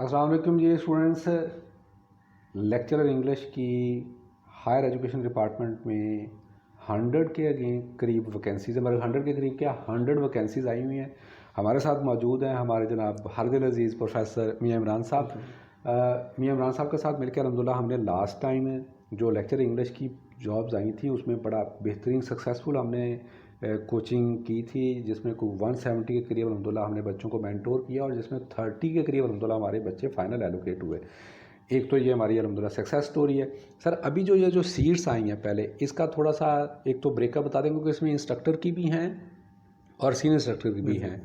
अस्सलाम वालेकुम जी students. Lecturer English की हायर एजुकेशन डिपार्टमेंट में 100 के करीब वैकेंसीज़ है, मतलब 100 के करीब क्या 100 वैकेंसीज़ आई हुई हैं। हमारे साथ मौजूद हैं हमारे जनाब हरदिल अजीज़ प्रोफेसर मियां इमरान साहब। मियां इमरान साहब के साथ मिलकर अल्हम्दुलिल्लाह हमने लास्ट टाइम जो लेक्चर इंग्लिश की जॉब्स आई थी उसमें बड़ा बेहतरीन सक्सेसफुल हमने कोचिंग की थी, जिसमें कोई 170 के करीब अल्हम्दुलिल्लाह हमने बच्चों को मेंटोर किया और जिसमें 30 के करीब अल्हम्दुलिल्लाह हमारे बच्चे फाइनल एलोकेट हुए। एक तो ये हमारी अल्हम्दुलिल्लाह सक्सेस स्टोरी है। सर अभी जो सीट्स आई हैं पहले इसका थोड़ा सा एक तो ब्रेकअप बता दें, क्योंकि इसमें इंस्ट्रक्टर की भी हैं और सीनियर इंस्ट्रक्टर की भी हैं।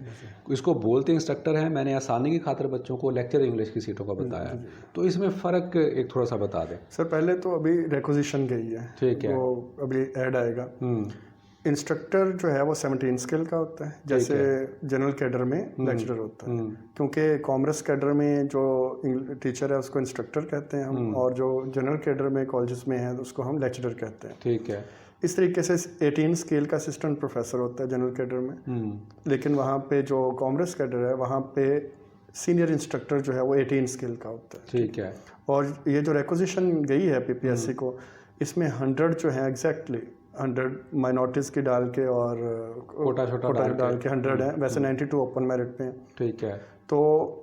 इसको बोलते इंस्ट्रक्टर हैं, मैंने आसानी की खातिर बच्चों को लेक्चर इंग्लिश की सीटों का बताया, तो इसमें फ़र्क एक थोड़ा सा बता दें। सर पहले तो अभी रिक्वेजिशन गई है, ठीक है, वो अभी ऐड आएगा। इंस्ट्रक्टर जो है वो 17 स्केल का होता है, जैसे जनरल कैडर में लेक्चरर होता है। क्योंकि कॉमर्स कैडर में जो टीचर है उसको इंस्ट्रक्टर कहते हैं हम, और जो जनरल कैडर में कॉलेजेस में है उसको हम लेक्चरर कहते हैं। ठीक है। इस तरीके से 18 स्केल का असिस्टेंट प्रोफेसर होता है जनरल कैडर में, लेकिन वहाँ पे जो कॉमर्स कैडर है वहाँ पे सीनियर इंस्ट्रक्टर जो है वो 18 स्केल का होता है। ठीक है। और ये जो रिक्वेजिशन गई है पीपीएससी को, इसमें 100 जो है एग्जैक्टली 100 माइनॉरिटीज़ की डाल के और कोटा डाल के 100 है। वैसे 92 ओपन मेरिट पे हैं। ठीक है। तो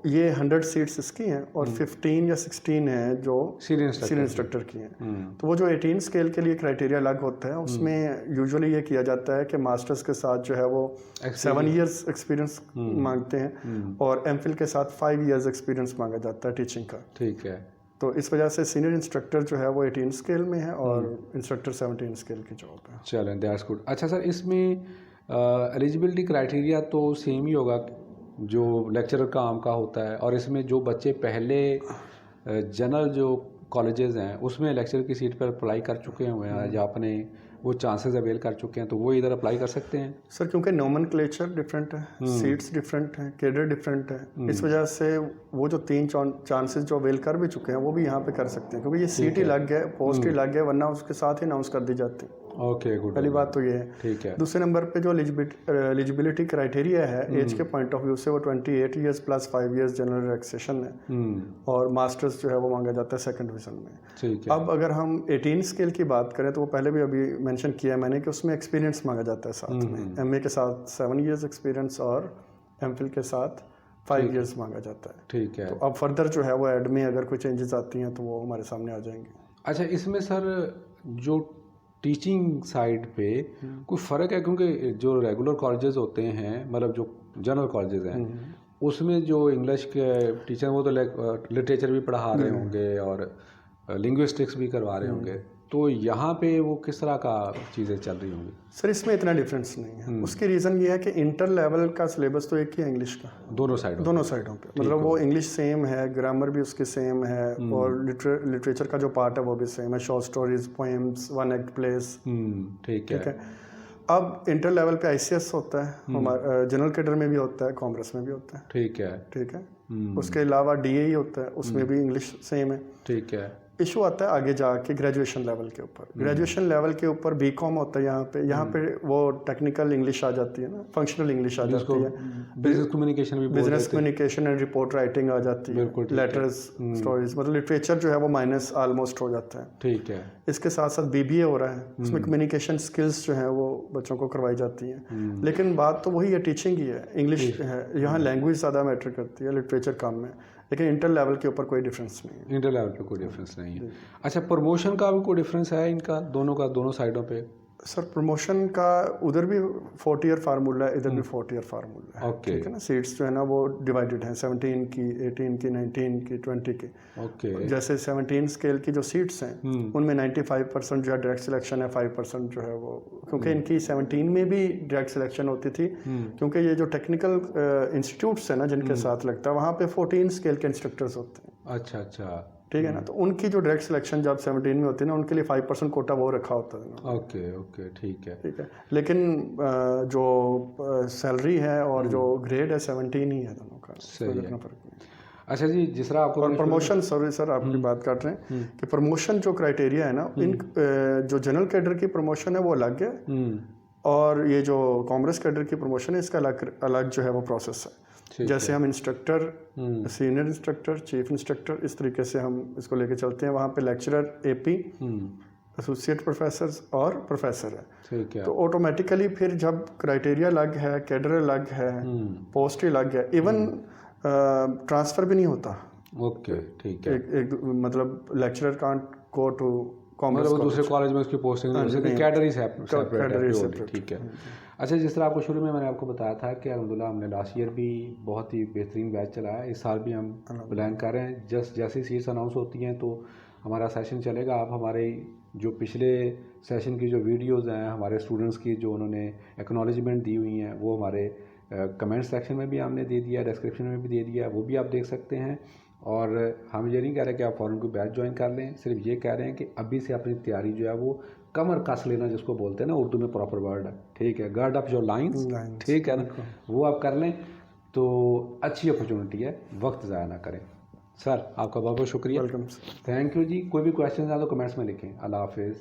ये 100 सीट्स इसकी हैं और 15 या 16 हैं जो सीनियर इंस्ट्रक्टर की हैं। तो वो जो 18 स्केल के लिए क्राइटेरिया अलग होता है, उसमें यूजुअली ये किया जाता है कि मास्टर्स के साथ जो है वो 7 इयर्स एक्सपीरियंस मांगते हैं और एमफिल के साथ 5 इयर्स एक्सपीरियंस मांगा जाता है टीचिंग का। ठीक है। तो इस वजह से सीनियर इंस्ट्रक्टर जो है वो 18 स्केल में है और इंस्ट्रक्टर 17 स्केल की जॉब है। चलें, दैट्स गुड। अच्छा सर, इसमें एलिजिबिलिटी क्राइटेरिया तो सेम ही होगा जो लेक्चरर का आम का होता है, और इसमें जो बच्चे पहले जनरल जो कॉलेजेस हैं उसमें लेक्चरर की सीट पर अप्लाई कर चुके हुए हैं या अपने वो चांसेस अवेल कर चुके हैं, तो वो इधर अप्लाई कर सकते हैं? सर क्योंकि नोमेनक्लेचर डिफरेंट है, सीट्स डिफरेंट हैं, कैडर डिफरेंट है, इस वजह से वो जो 3 चांसेस जो अवेल कर भी चुके हैं वो भी यहाँ पे कर सकते हैं, क्योंकि ये सीट ही लग गया, पोस्ट ही लग गया, वरना उसके साथ ही अनाउंस कर दी जाती है। Okay, good. पहली बात तो ये है। ठीक है। दूसरे नंबर पे जो एलिजिबिलिटी क्राइटेरिया है एज के पॉइंट ऑफ व्यू से, वो 28 years plus 5 years general relaxation है और मास्टर्स जो है वो मांगा जाता है 2nd डिवीजन में। ठीक है। अब अगर हम 18 स्केल की बात करें तो वो पहले भी अभी मेंशन किया मैंने कि उसमें एक्सपीरियंस मांगा जाता है साथ में, एमए के साथ 7 इयर्स एक्सपीरियंस और एमफिल के साथ 5 इयर्स मांगा जाता है। ठीक है। तो अब फर्दर जो है वो एड में अगर कोई चेंजेस आती हैं तो वो हमारे सामने आ जाएंगे। अच्छा, इसमें सर जो टीचिंग साइड पे कोई फ़र्क है, क्योंकि जो रेगुलर कॉलेजेस होते हैं, मतलब जो जनरल कॉलेजेस हैं उसमें जो इंग्लिश के टीचर वो तो लिटरेचर भी पढ़ा रहे होंगे और लिंग्विस्टिक्स भी करवा रहे होंगे, तो यहाँ पे वो किस तरह का चीज़ें चल रही होंगी? सर इसमें इतना डिफरेंस नहीं है। उसकी रीज़न ये है कि इंटर लेवल का सिलेबस तो एक ही है इंग्लिश का, दोनों साइडों पे, मतलब वो इंग्लिश सेम है, ग्रामर भी उसकी सेम है और लिटरेचर का जो पार्ट है वो भी सेम है, short stories, poems, 1 act place. ठीक है। अब इंटर लेवल पे आईसीएस होता है, हमारा जनरल कैडर में भी होता है, कॉमर्स में भी होता है। ठीक है। उसके अलावा डीए होता है, उसमें भी इंग्लिश सेम है। ठीक है। इशू आता है आगे जाके ग्रेजुएशन लेवल के ऊपर। ग्रेजुएशन लेवल के ऊपर बीकॉम होता है यहाँ पे वो टेक्निकल इंग्लिश आ जाती है ना, फंक्शनल इंग्लिश आ जाती है, business communication and report writing आ जाती है, लेटर्स, स्टोरीज, मतलब लिटरेचर जो है वो माइनस ऑलमोस्ट हो जाता है। ठीक है। इसके साथ साथ बीबीए हो रहा है, उसमें कम्युनिकेशन स्किल्स जो है वो बच्चों को करवाई जाती है। लेकिन बात तो वही है, टीचिंग ही है, इंग्लिश है, यहाँ लैंग्वेज ज़्यादा मैटर करती है, लिटरेचर कम है, लेकिन इंटर लेवल के ऊपर कोई डिफरेंस नहीं है। इंटर लेवल पे कोई डिफरेंस नहीं है। अच्छा, प्रमोशन का भी कोई डिफरेंस है इनका दोनों साइडों पे? सर प्रमोशन का उधर भी 40 ईयर फार्मूला है, इधर भी 40 ईयर फार्मूला है। ठीक है ना, सीट्स जो है ना वो डिवाइडेड हैं, 17 की, 18 की, 19 की, 20 की। ओके। जैसे 17 स्केल की जो सीट्स हैं उनमें 95% जो है डायरेक्ट सिलेक्शन है, 5% जो है वो, क्योंकि इनकी 17 में भी डायरेक्ट सिलेक्शन होती थी, क्योंकि ये जो टेक्निकल इंस्टीट्यूट्स है ना जिनके साथ लगता है वहाँ पे 14 स्केल के इंस्ट्रक्टर्स होते हैं। अच्छा। ठीक है ना, तो उनकी जो डायरेक्ट सिलेक्शन जब 17 में होती है ना, उनके लिए 5% कोटा वो रखा होता है। ओके, ठीक है। लेकिन जो सैलरी है और जो ग्रेड है 17 ही है दोनों का, सही है। फर्क नहीं। अच्छा जी, जिस तरह आपको और प्रमोशन, सॉरी सर आपकी बात कर रहे हैं कि प्रमोशन जो क्राइटेरिया है ना, इन जो जनरल कैडर की प्रमोशन है वो अलग है और ये जो कॉमर्स कैडर की प्रमोशन है इसका अलग जो है वो प्रोसेस है। जैसे हम instructor, senior instructor, chief instructor, इस तरीके से हम इसको लेके चलते हैं। वहाँ पे लेक्चरर, AP, एसोसिएट प्रोफेसर और प्रोफेसर है। ठीक है। तो ऑटोमेटिकली फिर जब क्राइटेरिया अलग है, कैडर अलग है, पोस्ट अलग है, इवन ट्रांसफ़र भी नहीं होता। ओके, ठीक है। एक मतलब lecturer can't go to commerce, मतलब दूसरे कॉलेज में उसकी पोस्टिंग कैडर ही सेपरेट है। ठीक है। अच्छा, जिस तरह आपको शुरू में मैंने आपको बताया था कि अल्हम्दुलिल्लाह हमने लास्ट ईयर भी बहुत ही बेहतरीन बैच चलाया, इस साल भी हम प्लान कर रहे हैं। जैसे सीट्स अनाउंस होती हैं तो हमारा सेशन चलेगा। आप हमारे जो पिछले सेशन की जो वीडियोज़ हैं हमारे स्टूडेंट्स की, जो उन्होंने एक्नॉलेजमेंट दी हुई हैं, वो हमारे कमेंट सेक्शन में भी हमने दे दिया, डिस्क्रिप्शन में भी दे दिया, वो भी आप देख सकते हैं। और हम ये नहीं कह रहे कि आप फ़ौरन कोई बैच ज्वाइन कर लें, सिर्फ ये कह रहे हैं कि अभी से अपनी तैयारी जो है वो कमर कस लेना, जिसको बोलते हैं ना उर्दू में प्रॉपर वर्ड है, ठीक है, गार्ड अप योर लाइंस, ठीक है ना, वो आप कर लें तो अच्छी अपॉर्चुनिटी है, वक्त ज़ाया ना करें। सर आपका बहुत बहुत शुक्रिया, वेलकम, थैंक यू जी। कोई भी क्वेश्चन है तो कमेंट्स में लिखें। अल्लाह हाफिज़।